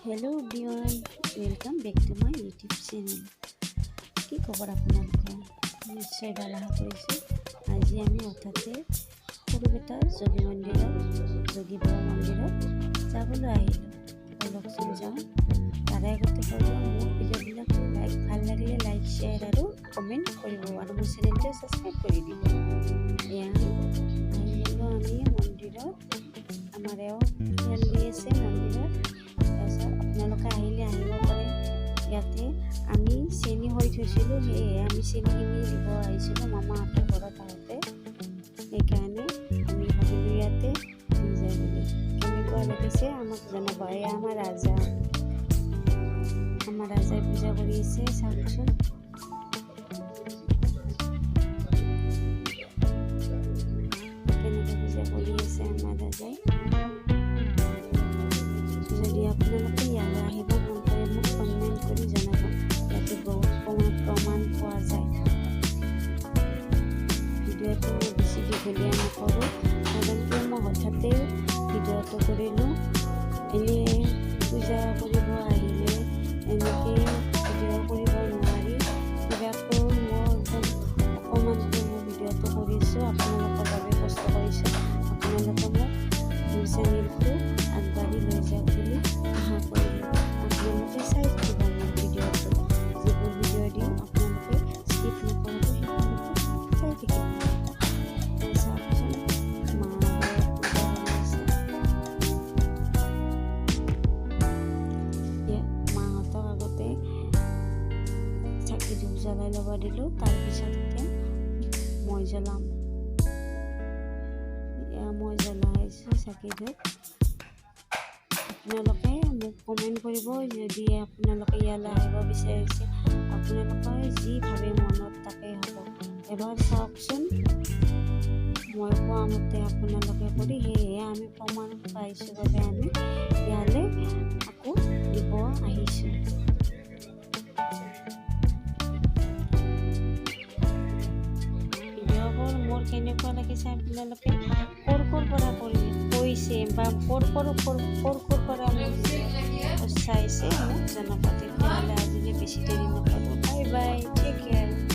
Hello everyone, welcome back to my YouTube channel. কি খবৰ আপোনালোকৰ? নিশ্চয় ভাল আশা কৰিছোঁ। আজি আমি হঠাতে সৰুবেটা যোগী মন্দিৰত যোগী বাবা মন্দিৰত যাবলৈ আহিলোঁ। বলকচোন যাওঁ। তাৰে আগতে কৰিব মোৰ ভিডিঅ'বিলাক ভাল লাগিলে লাইক শ্বেয়াৰ আৰু কমেণ্ট কৰিব আৰু মোৰ চেনেলটো ছাবস্ক্ৰাইব কৰি দিব। এয়া আহিলোঁ আমি মন্দিৰত। আমাৰ এওঁ খেল দি আছে মন্দিৰত। আপোনালোকে আহিলে আহিব পাৰে। ইয়াতে আমি চেনি হৈ থৈছিলোঁ, সেয়ে আমি চেনিখিনি দিব আহিছিলোঁ মামাহঁতৰ ঘৰত আহোঁতে। সেইকাৰণে আমি ভাবিলোঁ ইয়াতে দি যায় বুলি। কেনেকুৱা লাগিছে আমাক জনাব। এয়া আমাৰ ৰাজাই পূজা কৰি আছে, চাওকচোন। কেনেকৈ পূজা কৰি আছে আমাৰ ৰাজাই। যদি আপোনালোকে ইয়ালৈ আহিব মন কৰে মোক কমেণ্ট কৰি জনাব। ইয়াতে বহুত প্ৰমাণ পোৱা যায়। ভিডিঅ'টো মই বেছি দীঘলীয়া নকৰোঁ, কাৰণ কিয় মই হঠাতে ভিডিঅ'টো কৰিলোঁ। এনেই পূজা কৰিব আহিলে এনেকৈ ভিডিঅ' কৰিব নোৱাৰি। কিবাকৈ মই একদম অকণমানকৈ মই ভিডিঅ'টো কৰিছোঁ, আপোনালোকৰ বাবে কষ্ট কৰিছোঁ। আপোনালোকে মোক মোৰ চেনেলটো আগবাঢ়ি লৈ যাওক বুলি আশা কৰিলোঁ। আপোনালোকে চাই থাকিব মোৰ ভিডিঅ'টো। যিবোৰ ভিডিঅ' দিওঁ আপোনালোকে স্কিপ নকৰাকৈ সেইবোৰ চাই থাকিব। চাওকচোন, মাহঁতক আগতে চাকি ধূপ জ্বলাই ল'ব দিলোঁ, তাৰপিছত এতিয়া মই জ্বলাম। মই জ্বলাইছোঁ চাকি ধূপ। আপোনালোকে মোক কমেণ্ট কৰিব যদি আপোনালোকে ইয়ালৈ আহিব বিচাৰিছে। আপোনালোকে যি ভাবে মনত তাকেই হ'ব। এবাৰ চাওকচোন, মই কোৱা মতে আপোনালোকে কৰি, সেয়েহে আমি প্ৰমাণ পাইছোঁ বাবে আমি ইয়ালৈ আকৌ দিব আহিছোঁ। ভিডিঅ'বোৰ মোৰ কেনেকুৱা লাগিছে আপোনালোকে ক'ৰ পৰা কৈছে বা ক'ৰ পৰা মোক চাইছে মোক জনাব। তেতিয়াহ'লে আজিলৈ বেছি দেৰি নকৰোঁ। Bye bye, take care.